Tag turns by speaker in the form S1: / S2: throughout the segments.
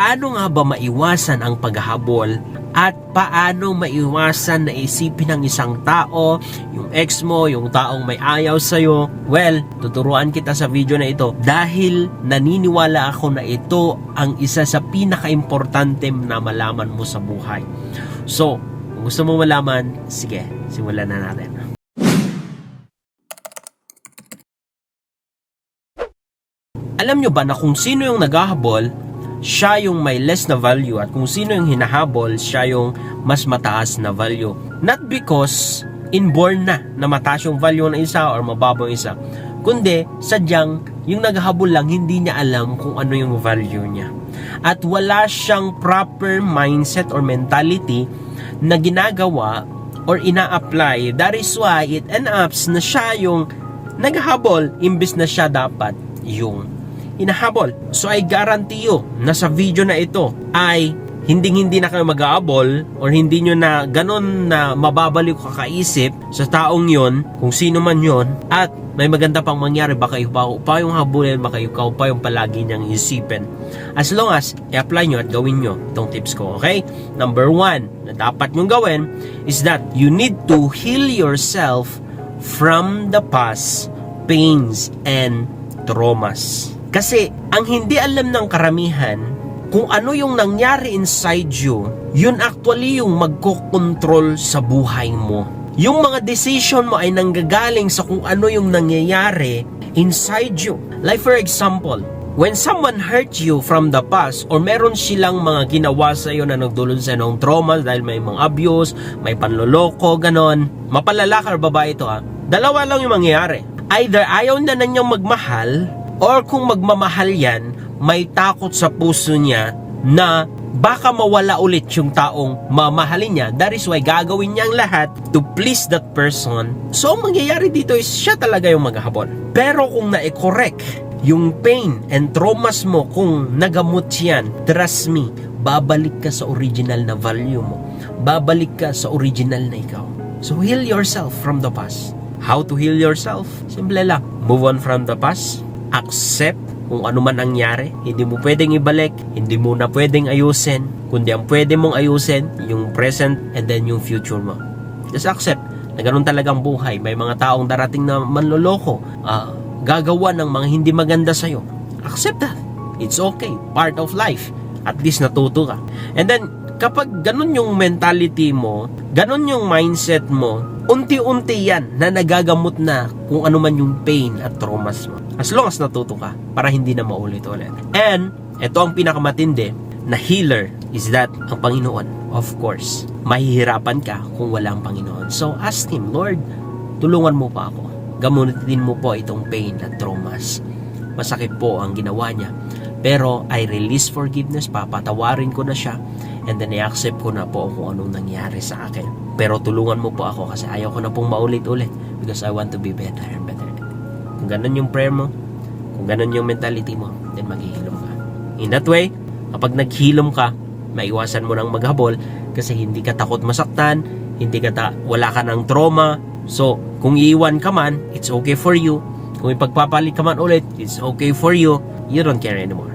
S1: paano nga ba maiwasan ang paghahabol at paano maiwasan na isipin ng isang tao, yung ex mo, yung taong may ayaw sa'yo? Well, tuturuan kita sa video na ito dahil naniniwala ako na ito ang isa sa pinaka-importante na malaman mo sa buhay. So, kung gusto mo malaman, sige, simulan na natin. Alam nyo ba na kung sino yung naghahabol, siya yung may less na value, at kung sino yung hinahabol, siya yung mas mataas na value? Not because inborn na mataas yung value ng isa or mababa yung isa, kundi sadyang yung naghahabol lang hindi niya alam kung ano yung value niya. At wala siyang proper mindset or mentality na ginagawa or ina-apply. That is why it ends up na siya yung naghahabol imbis na siya dapat yung hinahabol. So I guarantee you na sa video na ito ay hindi na kayo mag-aabol or hindi nyo na ganon na mababaliw kakaisip sa taong yon, kung sino man yon, at may maganda pang mangyari. Baka ikaw pa yung habulin, baka ikaw pa yung palagi niyang isipin. As long as i-apply nyo at gawin nyo itong tips ko, okay? Number 1 na dapat nyong gawin is that you need to heal yourself from the past pains and traumas. Kasi ang hindi alam ng karamihan kung ano yung nangyari inside you, yun actually yung magkokontrol sa buhay mo. Yung mga decision mo ay nanggagaling sa kung ano yung nangyayari inside you. Like for example, when someone hurt you from the past or meron silang mga ginawa sa iyo na nagdulot sa ng trauma dahil may mga abuse, may panloloko, ganon. Mapalalaki or babae ito ha. Dalawa lang yung mangyayari. Either ayaw na niyang magmahal, or kung magmamahal yan, may takot sa puso niya na baka mawala ulit yung taong mamahalin niya. That is why gagawin niya ang lahat to please that person. So ang mangyayari dito is siya talaga yung maghahabol. Pero kung na-correct yung pain and traumas mo, kung nagamot yan, trust me, babalik ka sa original na value mo. Babalik ka sa original na ikaw. So heal yourself from the past. How to heal yourself? Simple lang. Move on from the past. Accept kung ano man nangyari. Hindi mo pwedeng ibalik, hindi mo na pwedeng ayusin, kundi ang pwede mong ayusin yung present and then yung future mo. Just accept na ganun talagang buhay. May mga taong darating na manloloko, gagawa ng mga hindi maganda sa'yo. Accept that. It's okay. Part of life. At least natuto ka. And then kapag ganun yung mentality mo, ganun yung mindset mo, unti-unti yan na nagagamot na kung ano man yung pain at traumas mo. As long as natuto ka, para hindi na maulit-ulit. And, ito ang pinakamatindi na healer is that ang Panginoon. Of course, mahihirapan ka kung wala ang Panginoon. So, ask Him, Lord, tulungan mo pa ako. Gamutin mo po itong pain at traumas. Masakit po ang ginawa niya. Pero, I release forgiveness, papatawarin ko na siya. And then, i-accept ko na po kung anong nangyari sa akin. Pero tulungan mo po ako kasi ayaw ko na pong maulit-ulit because I want to be better and better. Kung ganun yung prayer mo, kung ganun yung mentality mo, then maghihilom ka. In that way, kapag naghilom ka, maiwasan mo nang maghabol kasi hindi ka takot masaktan, wala ka ng trauma. So, kung iiwan ka man, it's okay for you. Kung ipagpapalit ka man ulit, it's okay for you. You don't care anymore.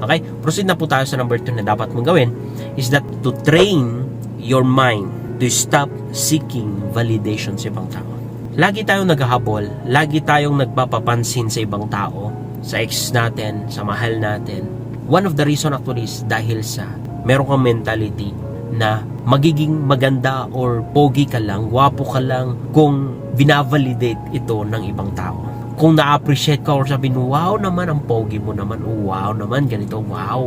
S1: Okay? Proceed na po tayo sa number 2 na dapat mong gawin is that to train your mind to stop seeking validation sa ibang tao. Lagi tayong naghahabol, lagi tayong nagpapapansin sa ibang tao, sa ex natin, sa mahal natin. One of the reason actually is dahil sa meron kang mentality na magiging maganda or pogi ka lang, wapo ka lang kung binavalidate ito ng ibang tao. Kung na-appreciate ka or sabihin, wow naman ang pogi mo naman, wow naman ganito, wow.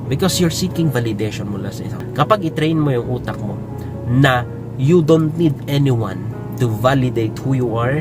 S1: Because you're seeking validation mula sa isang. Kapag i-train mo yung utak mo na you don't need anyone to validate who you are,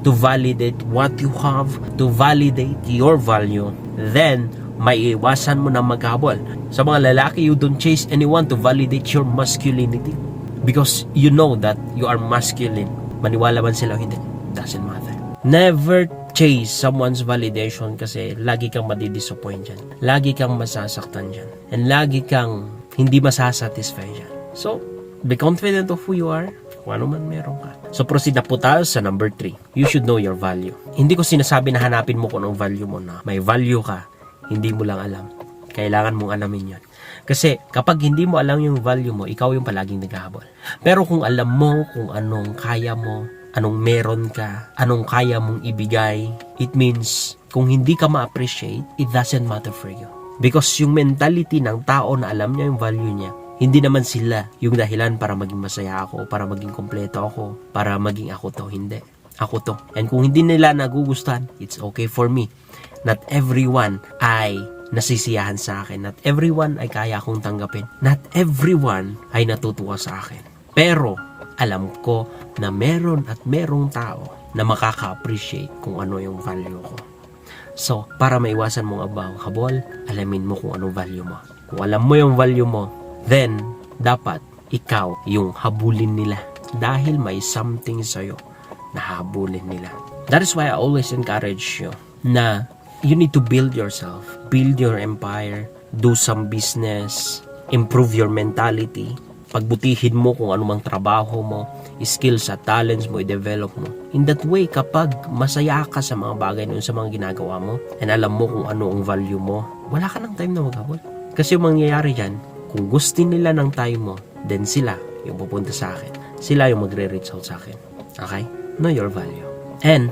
S1: to validate what you have, to validate your value, then maiiwasan mo na maghabol. Sa mga lalaki, you don't chase anyone to validate your masculinity because you know that you are masculine. Maniwala man sila o hindi, doesn't matter. Never chase someone's validation kasi lagi kang madidisappoint dyan. Lagi kang masasaktan dyan. And lagi kang hindi masasatisfy dyan. So, be confident of who you are. Kung ano man meron ka. So, proceed na po tayo sa number 3. You should know your value. Hindi ko sinasabi na hanapin mo kung anong value mo na may value ka. Hindi mo lang alam. Kailangan mong alamin yun. Kasi kapag hindi mo alam yung value mo, ikaw yung palaging naghahabol. Pero kung alam mo kung anong kaya mo, anong meron ka, anong kaya mong ibigay, it means kung hindi ka ma-appreciate, it doesn't matter for you. Because yung mentality ng tao na alam niya yung value niya, hindi naman sila yung dahilan para maging masaya ako, para maging kompleto ako, para maging ako to. Hindi. Ako to. And kung hindi nila nagugustuhan, it's okay for me. Not everyone ay nasisiyahan sa akin. Not everyone ay kaya akong tanggapin. Not everyone ay natutuwa sa akin. Pero, alam ko na meron at merong tao na makaka-appreciate kung ano yung value ko. So, para maiwasan mong habol, alamin mo kung anong value mo. Kung alam mo yung value mo, then, dapat ikaw yung habulin nila. Dahil may something sa'yo na habulin nila. That is why I always encourage you na you need to build yourself, build your empire, do some business, improve your mentality, pagbutihin mo kung anumang trabaho mo, skills at talents mo, i-develop mo. In that way, kapag masaya ka sa mga bagay nun, sa mga ginagawa mo, and alam mo kung ano ang value mo, wala ka ng time na maghabol. Kasi yung mangyayari dyan, kung gusto nila ng time mo, then sila yung pupunta sa akin. Sila yung magre-reach out sa akin. Okay? Know your value. And,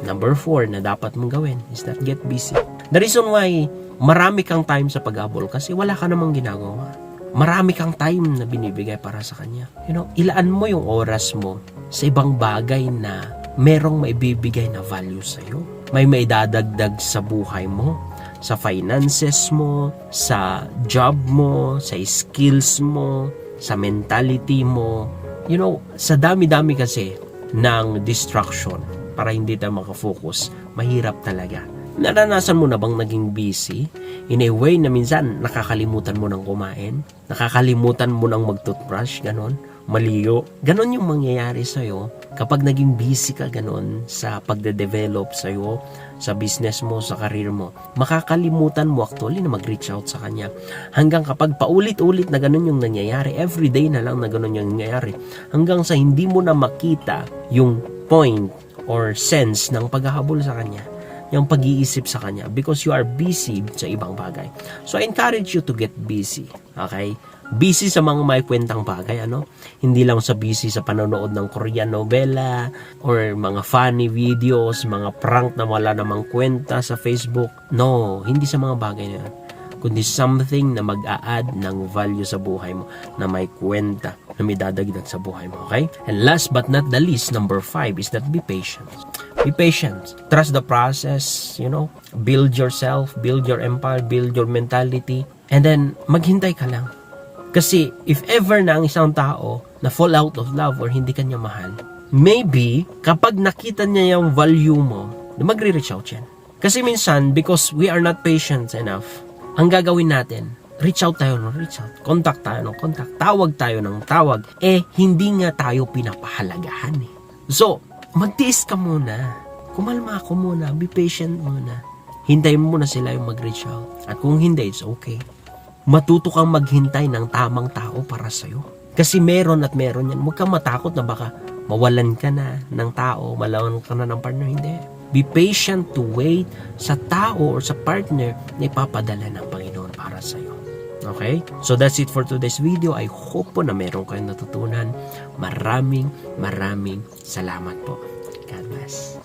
S1: number 4 na dapat mong gawin is that get busy. The reason why marami kang time sa paghabol kasi wala ka namang ginagawa. Marami kang time na binibigay para sa kanya. Ilaan mo yung oras mo sa ibang bagay na merong maibibigay na value sa'yo. May maidadagdag sa buhay mo, sa finances mo, sa job mo, sa skills mo, sa mentality mo. Sa dami-dami kasi ng distraction para hindi tayo makafocus, mahirap talaga. Naranasan mo na bang naging busy in a way na minsan nakakalimutan mo ng kumain, nakakalimutan mo ng mag-toothbrush, ganon, maligo. Ganon yung mangyayari sa'yo kapag naging busy ka ganon sa pagde-develop sa'yo, sa business mo, sa career mo. Makakalimutan mo actually na mag-reach out sa kanya. Hanggang kapag paulit-ulit na ganon yung nangyayari, everyday na lang na ganon yung nangyayari, hanggang sa hindi mo na makita yung point or sense ng paghahabol sa kanya, yung pag-iisip sa kanya, because you are busy sa ibang bagay. So I encourage you to get busy. Okay? Busy sa mga may kwentang bagay, Hindi lang sa busy sa panonood ng Korean novela or mga funny videos, mga prank na wala namang kwenta sa Facebook. No, hindi sa mga bagay na yan. Kundi something na mag-a-add ng value sa buhay mo, na may kwenta, na may dadagdag sa buhay mo, okay? And last but not the least, number 5 is that be patient. Be patient. Trust the process, build yourself, build your empire, build your mentality, and then maghintay ka lang. Kasi if ever na ang isang tao na fall out of love or hindi kanya mahal, maybe kapag nakita niya yung value mo, magre-reach out yan. Kasi minsan, because we are not patient enough, ang gagawin natin, reach out tayo ng reach out, contact tayo ng contact, tawag tayo ng tawag, hindi nga tayo pinapahalagahan eh. So, magtiis ka muna, kumalma ka muna, be patient muna, hintayin mo muna sila yung mag-reach out, at kung hindi, it's okay. Matuto kang maghintay ng tamang tao para sa'yo. Kasi meron at meron yan, huwag kang matakot na baka mawalan ka na ng tao, malawan ka na ng partner, hindi. Be patient to wait sa tao or sa partner na ipapadala ng Panginoon para sa iyo. Okay? So that's it for today's video. I hope po na meron kayong natutunan. Maraming salamat po. God bless.